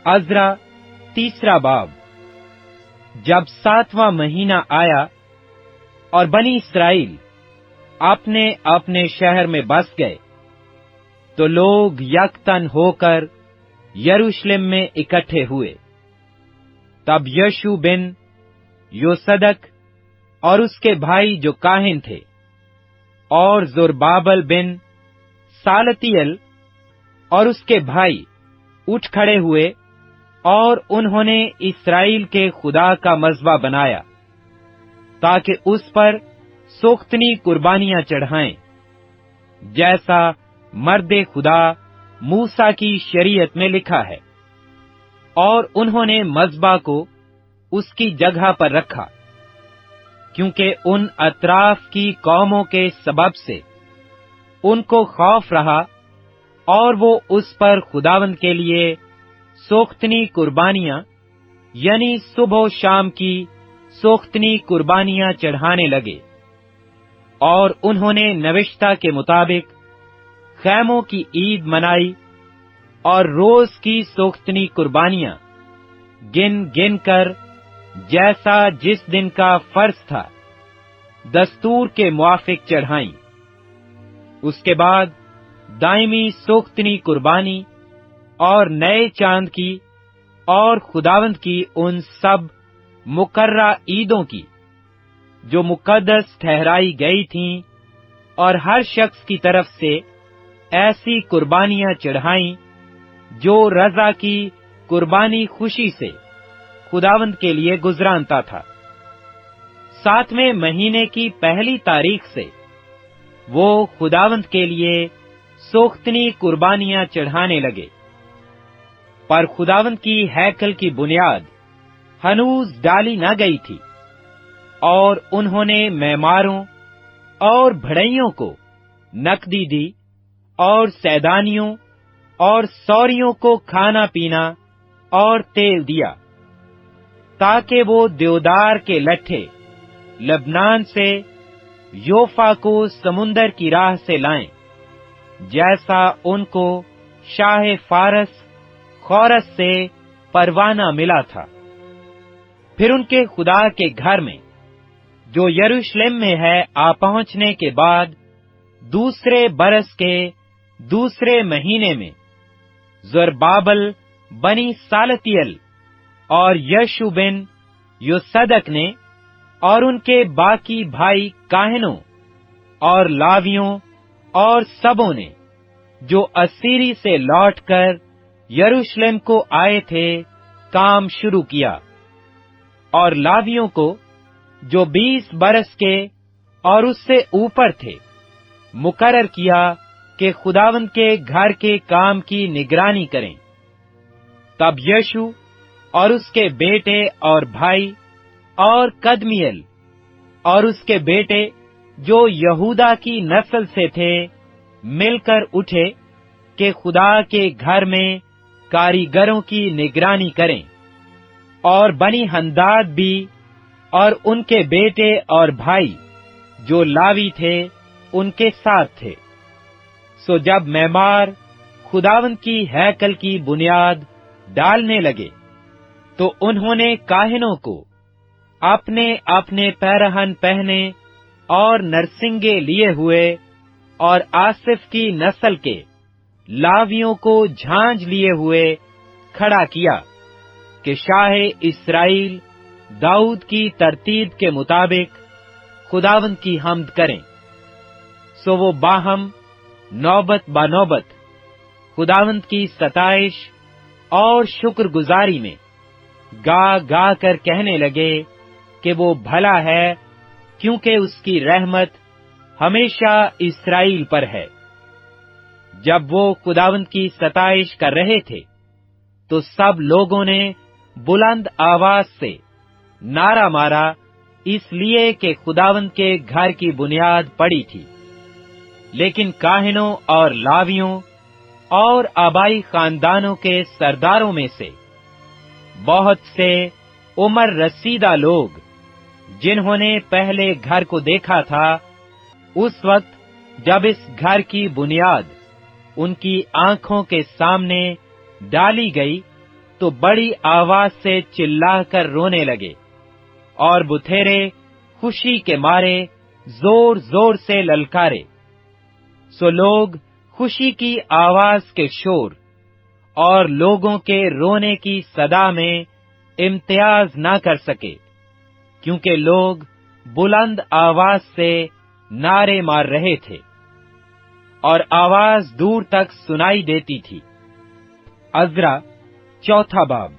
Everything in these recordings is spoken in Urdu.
عزرا 3 باب۔ جب 7واں مہینہ آیا اور بنی اسرائیل اپنے اپنے شہر میں بس گئے، تو لوگ یکتن ہو کر یروشلم میں اکٹھے ہوئے۔ تب یشو بن یوصدق اور اس کے بھائی جو کاہن تھے، اور زربابل بن سالتیل اور اس کے بھائی اٹھ کھڑے ہوئے، اور انہوں نے اسرائیل کے خدا کا مذبح بنایا، تاکہ اس پر سوختنی قربانیاں چڑھائیں، جیسا مرد خدا موسیٰ کی شریعت میں لکھا ہے۔ اور انہوں نے مذبح کو اس کی جگہ پر رکھا، کیونکہ ان اطراف کی قوموں کے سبب سے ان کو خوف رہا، اور وہ اس پر خداوند کے لیے سوختنی قربانیاں یعنی صبح و شام کی سوختنی قربانیاں چڑھانے لگے۔ اور انہوں نے نوشتہ کے مطابق خیموں کی عید منائی، اور روز کی سوختنی قربانیاں گن گن کر جیسا جس دن کا فرض تھا دستور کے موافق چڑھائیں۔ اس کے بعد دائمی سوختنی قربانی اور نئے چاند کی اور خداوند کی ان سب مقررہ عیدوں کی جو مقدس ٹھہرائی گئی تھیں، اور ہر شخص کی طرف سے ایسی قربانیاں چڑھائیں جو رضا کی قربانی خوشی سے خداوند کے لیے گزرانتا تھا۔ 7ویں مہینے کی پہلی تاریخ سے وہ خداوند کے لیے سوختنی قربانیاں چڑھانے لگے۔ پر خداوند کی ہیکل کی بنیاد ہنوز ڈالی نہ گئی تھی، اور انہوں نے معماروں اور بڑھئیوں کو نقدی دی، اور سیدانیوں اور سوریوں کو کھانا پینا اور تیل دیا، تاکہ وہ دیودار کے لٹھے لبنان سے یوفا کو سمندر کی راہ سے لائیں، جیسا ان کو شاہ فارس خورس سے پروانہ ملا تھا۔ پھر ان کے خدا کے گھر میں جو یروشلم میں ہے آ پہنچنے کے بعد دوسرے برس کے دوسرے مہینے میں زربابل بنی سالتیل اور یشو بن یوصدق نے اور ان کے باقی بھائی کاہنوں اور لاویوں اور سبوں نے جو اسیری سے لوٹ کر یروشلم کو آئے تھے کام شروع کیا، اور لاویوں کو جو 20 برس کے اور اس سے اوپر تھے مقرر کیا کہ خداوند کے گھر کے کام کی نگرانی کریں۔ تب یشو اور اس کے بیٹے اور بھائی اور قدمیل اور اس کے بیٹے جو یہودا کی نسل سے تھے مل کر اٹھے کہ خدا کے گھر میں کاریگروں کی نگرانی کریں، اور بنی حنداد بھی اور ان کے بیٹے اور بھائی جو لاوی تھے ان کے ساتھ تھے۔ سو جب معمار خداوند کی ہیکل کی بنیاد ڈالنے لگے، تو انہوں نے کاہنوں کو اپنے اپنے پیرہن پہنے اور نرسنگے لیے ہوئے، اور آصف کی نسل کے لاویوں کو جھانج لیے ہوئے کھڑا کیا کہ شاہ اسرائیل داؤد کی ترتیب کے مطابق خداوند کی حمد کریں۔ سو وہ باہم نوبت بنوبت خداوند کی ستائش اور شکر گزاری میں گا گا کر کہنے لگے کہ وہ بھلا ہے، کیونکہ اس کی رحمت ہمیشہ اسرائیل پر ہے۔ جب وہ خداوند کی ستائش کر رہے تھے تو سب لوگوں نے بلند آواز سے نعرہ مارا، اس لیے کہ خداوند کے گھر کی بنیاد پڑی تھی۔ لیکن کاہنوں اور لاویوں اور آبائی خاندانوں کے سرداروں میں سے بہت سے عمر رسیدہ لوگ جنہوں نے پہلے گھر کو دیکھا تھا، اس وقت جب اس گھر کی بنیاد ان کی آنکھوں کے سامنے ڈالی گئی تو بڑی آواز سے چلا کر رونے لگے، اور بتھیرے خوشی کے مارے زور زور سے للکارے۔ سو لوگ خوشی کی آواز کے شور اور لوگوں کے رونے کی صدا میں امتیاز نہ کر سکے، کیونکہ لوگ بلند آواز سے نعرے مار رہے تھے، اور آواز دور تک سنائی دیتی تھی۔ عزرا چوتھا باب۔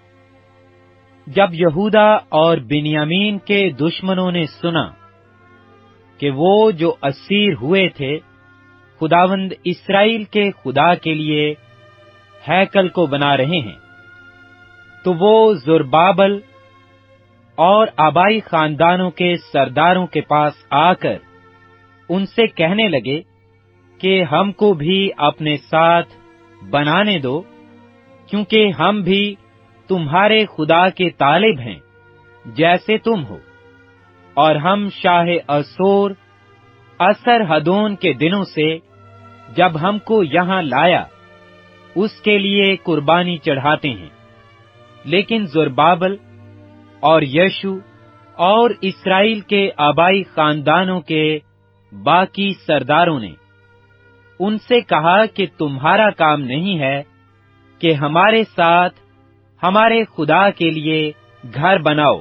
جب یہودا اور بنیامین کے دشمنوں نے سنا کہ وہ جو اسیر ہوئے تھے خداوند اسرائیل کے خدا کے لیے ہیکل کو بنا رہے ہیں، تو وہ زربابل اور آبائی خاندانوں کے سرداروں کے پاس آ کر ان سے کہنے لگے کہ ہم کو بھی اپنے ساتھ بنانے دو، کیونکہ ہم بھی تمہارے خدا کے طالب ہیں جیسے تم ہو، اور ہم شاہ اسور اسرحدون کے دنوں سے جب ہم کو یہاں لایا اس کے لیے قربانی چڑھاتے ہیں۔ لیکن زربابل اور یشو اور اسرائیل کے آبائی خاندانوں کے باقی سرداروں نے ان سے کہا کہ تمہارا کام نہیں ہے کہ ہمارے ساتھ ہمارے خدا کے لیے گھر بناؤ،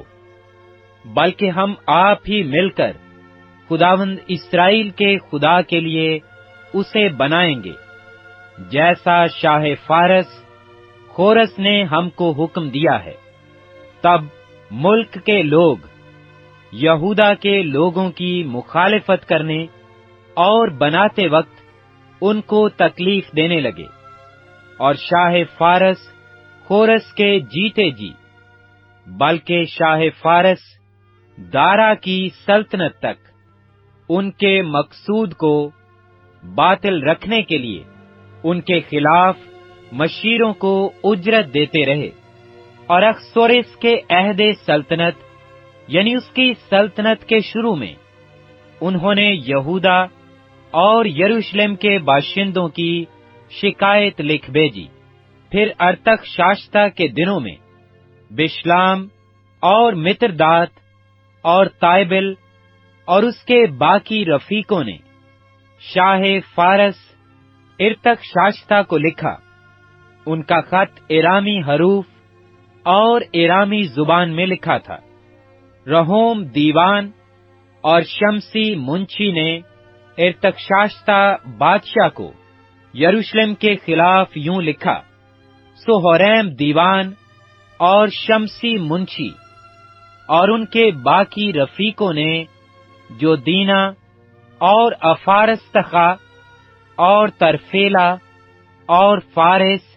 بلکہ ہم آپ ہی مل کر خداوند اسرائیل کے خدا کے لیے اسے بنائیں گے، جیسا شاہ فارس خورس نے ہم کو حکم دیا ہے۔ تب ملک کے لوگ یہودا کے لوگوں کی مخالفت کرنے اور بناتے وقت ان کو تکلیف دینے لگے، اور شاہ فارس خورس کے جیتے جی، بلکہ شاہ فارس دارا کی سلطنت تک ان کے مقصود کو باطل رکھنے کے لیے ان کے خلاف مشیروں کو اجرت دیتے رہے، اور اخسورس کے عہد سلطنت یعنی اس کی سلطنت کے شروع میں انہوں نے یہودا اور یروشلم کے باشندوں کی شکایت لکھ بھیجی۔ پھر ارتخ شاشتا کے دنوں میں بشلام اور متردات اور تائبل اور اس کے باقی رفیقوں نے شاہ فارس ارتخ شاشتا کو لکھا۔ ان کا خط ایرامی حروف اور ایرامی زبان میں لکھا تھا۔ رہوم دیوان اور شمسی منشی نے ارتخشاشتا بادشاہ کو یروشلم کے خلاف یوں لکھا۔ سو ہوریم دیوان اور شمسی منشی اور ان کے باقی رفیقوں نے جو دینا اور افارستخا اور ترفیلا اور فارس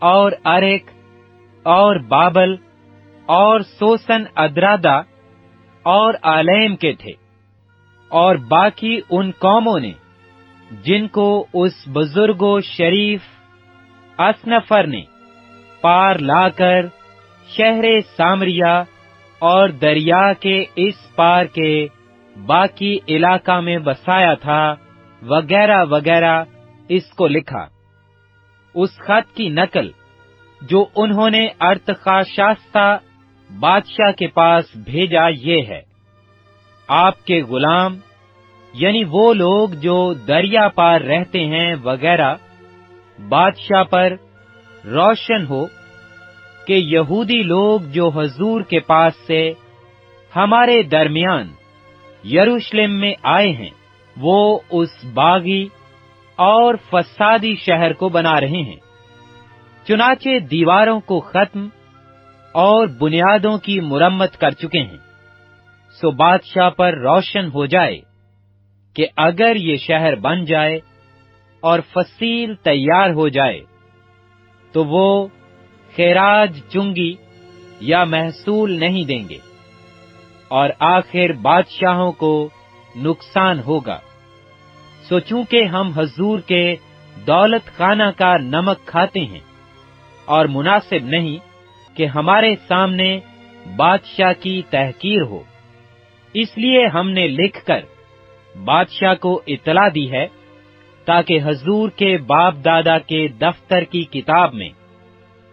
اور ارک اور بابل اور سوسن ادرادا اور آلیم کے تھے، اور باقی ان قوموں نے جن کو اس بزرگ و شریف اسنفر نے پار لا کر شہر سامریا اور دریا کے اس پار کے باقی علاقہ میں بسایا تھا، وغیرہ وغیرہ اس کو لکھا۔ اس خط کی نقل جو انہوں نے ارتخشاشتا بادشاہ کے پاس بھیجا یہ ہے: آپ کے غلام یعنی وہ لوگ جو دریا پار رہتے ہیں وغیرہ بادشاہ پر روشن ہو کہ یہودی لوگ جو حضور کے پاس سے ہمارے درمیان یروشلم میں آئے ہیں وہ اس باغی اور فسادی شہر کو بنا رہے ہیں، چنانچہ دیواروں کو ختم اور بنیادوں کی مرمت کر چکے ہیں۔ سو بادشاہ پر روشن ہو جائے کہ اگر یہ شہر بن جائے اور فصیل تیار ہو جائے تو وہ خراج چنگی یا محصول نہیں دیں گے، اور آخر بادشاہوں کو نقصان ہوگا۔ سو چونکہ ہم حضور کے دولت خانہ کا نمک کھاتے ہیں اور مناسب نہیں کہ ہمارے سامنے بادشاہ کی تحقیر ہو، اس لیے ہم نے لکھ کر بادشاہ کو اطلاع دی ہے تاکہ حضور کے باپ دادا کے دفتر کی کتاب میں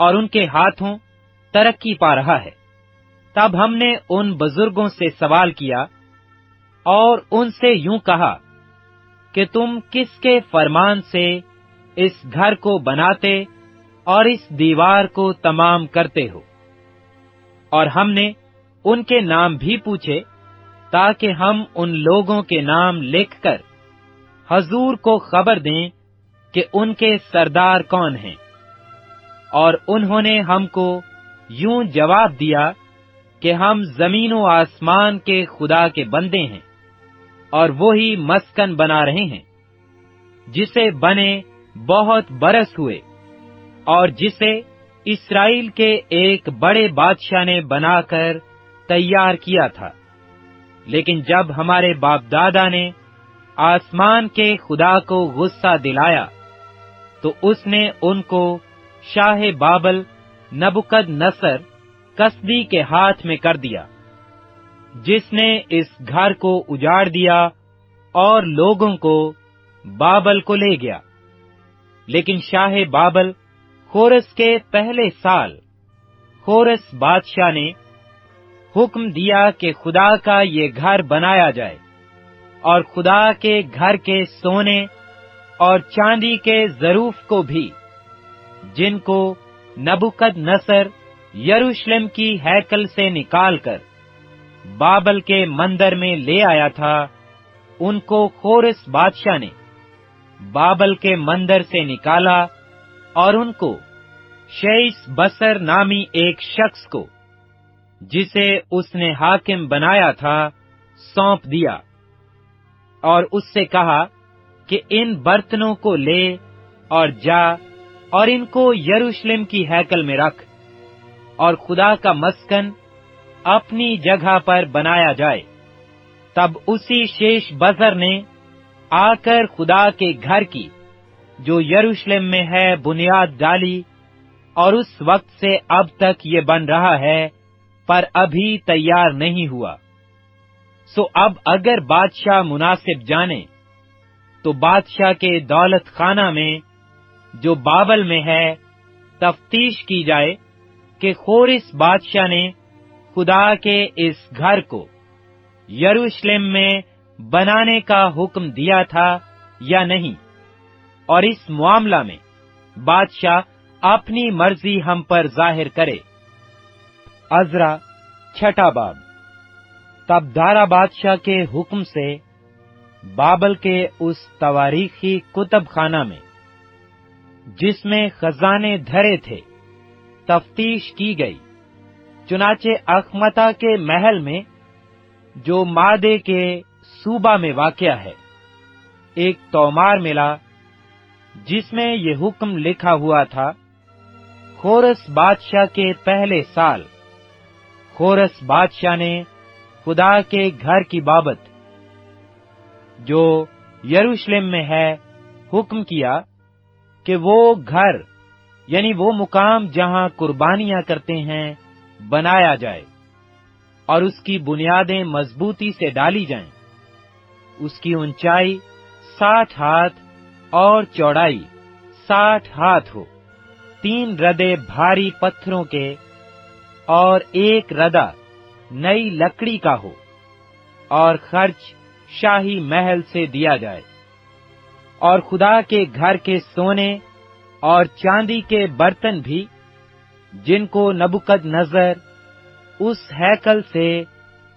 اور ان کے ہاتھوں ترقی پا رہا ہے۔ تب ہم نے ان بزرگوں سے سوال کیا اور ان سے یوں کہا کہ تم کس کے فرمان سے اس گھر کو بناتے اور اس دیوار کو تمام کرتے ہو؟ اور ہم نے ان کے نام بھی پوچھے تاکہ ہم ان لوگوں کے نام لکھ کر حضور کو خبر دیں کہ ان کے سردار کون ہیں۔ اور انہوں نے ہم کو یوں جواب دیا کہ ہم زمین و آسمان کے خدا کے بندے ہیں، اور وہی مسکن بنا رہے ہیں جسے بنے بہت برس ہوئے، اور جسے اسرائیل کے ایک بڑے بادشاہ نے بنا کر تیار کیا تھا۔ لیکن جب ہمارے باپ دادا نے آسمان کے خدا کو غصہ دلایا تو اس نے ان کو شاہ بابل نبوکد نصر کسدی کے ہاتھ میں کر دیا، جس نے اس گھر کو اجاڑ دیا اور لوگوں کو بابل کو لے گیا۔ لیکن شاہ بابل خورس کے پہلے سال خورس بادشاہ نے حکم دیا کہ خدا کا یہ گھر بنایا جائے، اور خدا کے گھر کے سونے اور چاندی کے ظروف کو بھی، جن کو نبوکد نصر یروشلم کی ہیکل سے نکال کر بابل کے مندر میں لے آیا تھا، ان کو خورس بادشاہ نے بابل کے مندر سے نکالا اور ان کو شیش بصر نامی ایک شخص کو، جسے اس نے حاکم بنایا تھا، سونپ دیا، اور اس سے کہا کہ ان برتنوں کو لے اور جا اور ان کو یروشلم کی ہیکل میں رکھ، اور خدا کا مسکن اپنی جگہ پر بنایا جائے۔ تب اسی شیش بزر نے آ کر خدا کے گھر کی جو یروشلم میں ہے بنیاد ڈالی، اور اس وقت سے اب تک یہ بن رہا ہے، پر ابھی تیار نہیں ہوا۔ سو اب اگر بادشاہ مناسب جانے تو بادشاہ کے دولت خانہ میں جو بابل میں ہے تفتیش کی جائے کہ خورس بادشاہ نے خدا کے اس گھر کو یروشلم میں بنانے کا حکم دیا تھا یا نہیں، اور اس معاملہ میں بادشاہ اپنی مرضی ہم پر ظاہر کرے۔ عزرا چھٹا باب۔ تب دارا بادشاہ کے حکم سے بابل کے اس تواریخی کتب خانہ میں جس میں خزانے دھرے تھے تفتیش کی گئی۔ چنانچہ اخمتا کے محل میں جو مادے کے صوبہ میں واقع ہے ایک تومار ملا، جس میں یہ حکم لکھا ہوا تھا، خورس بادشاہ کے پہلے سال خورس بادشاہ نے خدا کے گھر کی بابت جو یروشلم میں ہے حکم کیا کہ وہ گھر یعنی وہ مقام جہاں قربانیاں کرتے ہیں بنایا جائے، اور اس کی بنیادیں مضبوطی سے ڈالی جائیں۔ اس کی اونچائی 60 ہاتھ اور چوڑائی 60 ہاتھ ہو، 3 ردے بھاری پتھروں کے اور 1 ردا نئی لکڑی کا ہو، اور خرچ شاہی محل سے دیا جائے۔ اور خدا کے گھر کے سونے اور چاندی کے برتن بھی، جن کو نبوکد نظر اس ہیکل سے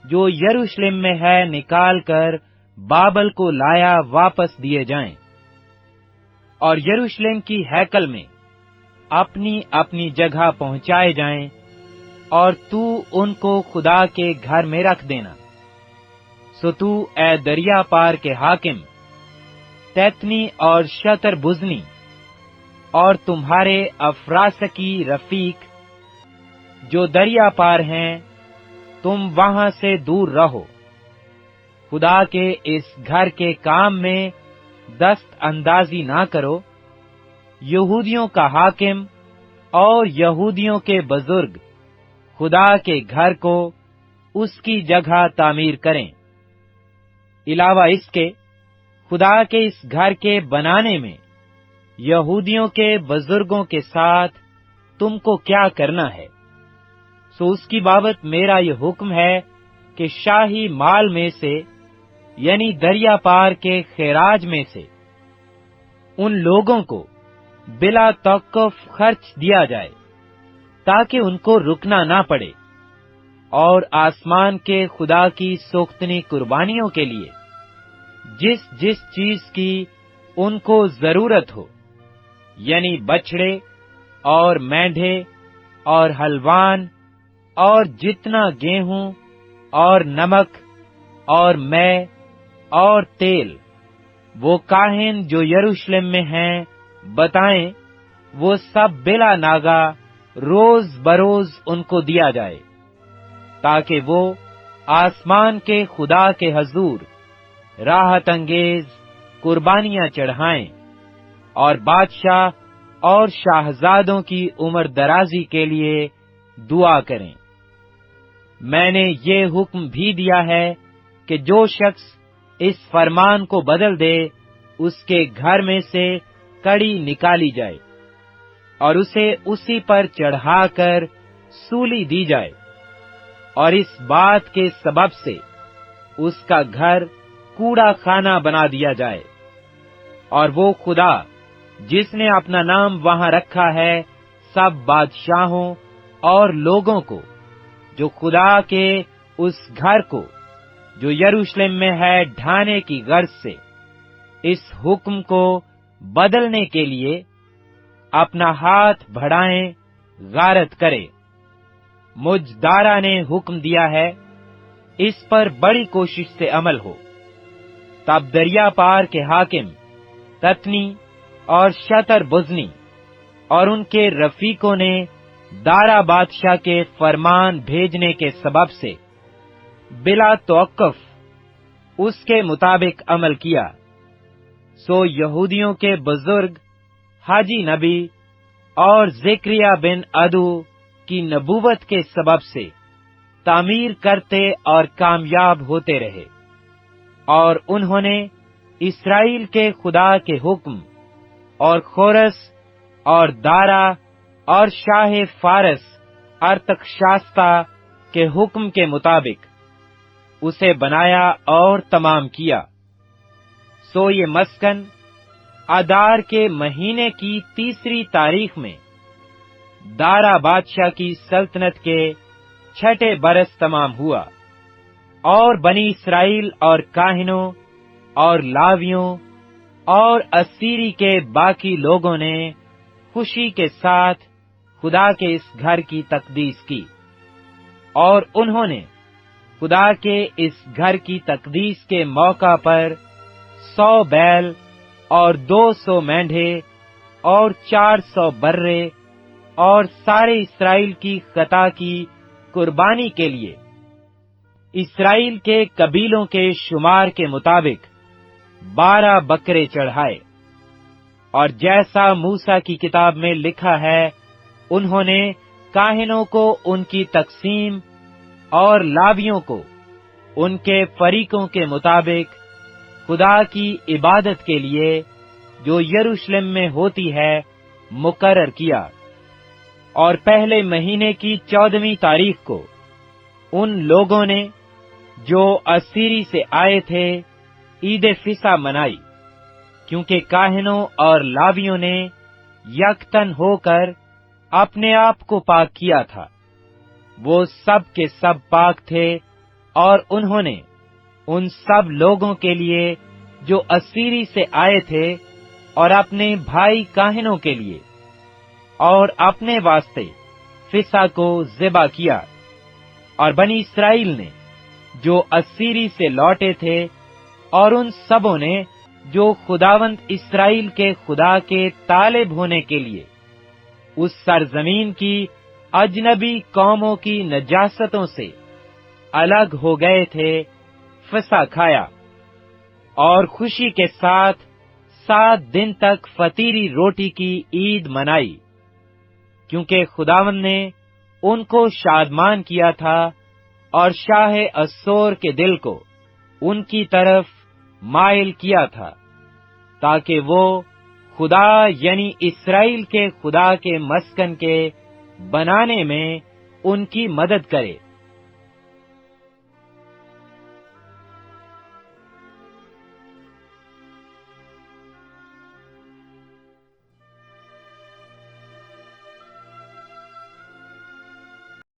جو یروشلم میں ہے نکال کر بابل کو لایا، واپس دیے جائیں، اور یروشلم کی ہیکل میں اپنی اپنی جگہ پہنچائے جائیں، اور تو ان کو خدا کے گھر میں رکھ دینا۔ سو تو اے دریا پار کے حاکم تیتنی اور شتر بزنی اور تمہارے افراسکی رفیق جو دریا پار ہیں، تم وہاں سے دور رہو۔ خدا کے اس گھر کے کام میں دست اندازی نہ کرو۔ یہودیوں کا حاکم اور یہودیوں کے بزرگ خدا کے گھر کو اس کی جگہ تعمیر کریں۔ علاوہ اس کے خدا کے اس گھر کے بنانے میں یہودیوں کے بزرگوں کے ساتھ تم کو کیا کرنا ہے؟ سو اس کی بابت میرا یہ حکم ہے کہ شاہی مال میں سے یعنی دریا پار کے خراج میں سے ان لوگوں کو بلا توقف خرچ دیا جائے، تاکہ ان کو رکنا نہ پڑے، اور آسمان کے خدا کی سوختنی قربانیوں کے لیے جس جس چیز کی ان کو ضرورت ہو، یعنی بچڑے اور مینڈھے اور حلوان اور جتنا گیہوں اور نمک اور مے اور تیل، وہ کاہن جو یروشلم میں ہیں بتائیں، وہ سب بلا ناگا روز بروز ان کو دیا جائے، تاکہ وہ آسمان کے خدا کے حضور راحت انگیز قربانیاں چڑھائیں اور بادشاہ اور شاہزادوں کی عمر درازی کے لیے دعا کریں۔ میں نے یہ حکم بھی دیا ہے کہ جو شخص اس فرمان کو بدل دے، اس کے گھر میں سے کڑی نکالی جائے اور اسے اسی پر چڑھا کر سولی دی جائے، اور اس بات کے سبب سے اس کا گھر کوڑا خانہ بنا دیا جائے، اور وہ خدا جس نے اپنا نام وہاں رکھا ہے سب بادشاہوں اور لوگوں کو جو خدا کے اس گھر کو جو یروشلم میں ہے ڈھانے کی غرض سے اس حکم کو بدلنے کے لیے اپنا ہاتھ بڑھائیں غارت کرے۔ مجھ دارا نے حکم دیا ہے، اس پر بڑی کوشش سے عمل ہو۔ تب دریا پار کے حاکم تتنی اور شتر بزنی اور ان کے رفیقوں نے دارا بادشاہ کے فرمان بھیجنے کے سبب سے بلا توقف اس کے مطابق عمل کیا۔ سو یہودیوں کے بزرگ حاجی نبی اور زکریا بن ادو کی نبوت کے سبب سے تعمیر کرتے اور کامیاب ہوتے رہے، اور انہوں نے اسرائیل کے خدا کے حکم اور خورس اور دارا اور شاہ فارس ارتخشستہ کے حکم کے مطابق اسے بنایا اور تمام کیا۔ سو یہ مسکن آدار کے مہینے کی 3 تاریخ میں دارا بادشاہ کی سلطنت کے 6 برس تمام ہوا، اور بنی اسرائیل اور کاہنوں اور لاویوں اور اسیری کے باقی لوگوں نے خوشی کے ساتھ خدا کے اس گھر کی تقدیس کی، اور انہوں نے خدا کے اس گھر کی تقدیس کے موقع پر 100 بیل اور 200 مینڈھے اور 400 برے اور سارے اسرائیل کی خطا کی قربانی کے لیے اسرائیل کے قبیلوں کے شمار کے مطابق 12 بکرے چڑھائے، اور جیسا موسیٰ کی کتاب میں لکھا ہے انہوں نے کاہنوں کو ان کی تقسیم اور لاویوں کو ان کے فریقوں کے مطابق خدا کی عبادت کے لیے جو یروشلم میں ہوتی ہے مقرر کیا، اور پہلے مہینے کی 14ویں تاریخ کو ان لوگوں نے جو اسیری سے آئے تھے عید فصح منائی، کیونکہ کاہنوں اور لاویوں نے یکتن ہو کر اپنے آپ کو پاک کیا تھا۔ وہ سب کے سب پاک تھے، اور انہوں نے ان سب لوگوں کے لیے جو اسیری سے آئے تھے اور اپنے بھائی کاہنوں کے لیے اور اپنے واسطے فصح کو ذبح کیا، اور بنی اسرائیل نے جو اسیری سے لوٹے تھے اور ان سبوں نے جو خداوند اسرائیل کے خدا کے طالب ہونے کے لیے اس سرزمین کی اجنبی قوموں کی نجاستوں سے الگ ہو گئے تھے، فصح کھایا، اور خوشی کے ساتھ 7 دن تک فطیری روٹی کی عید منائی، کیونکہ خداوند نے ان کو شادمان کیا تھا اور شاہ اسور کے دل کو ان کی طرف مائل کیا تھا، تاکہ وہ خدا یعنی اسرائیل کے خدا کے مسکن کے بنانے میں ان کی مدد کرے۔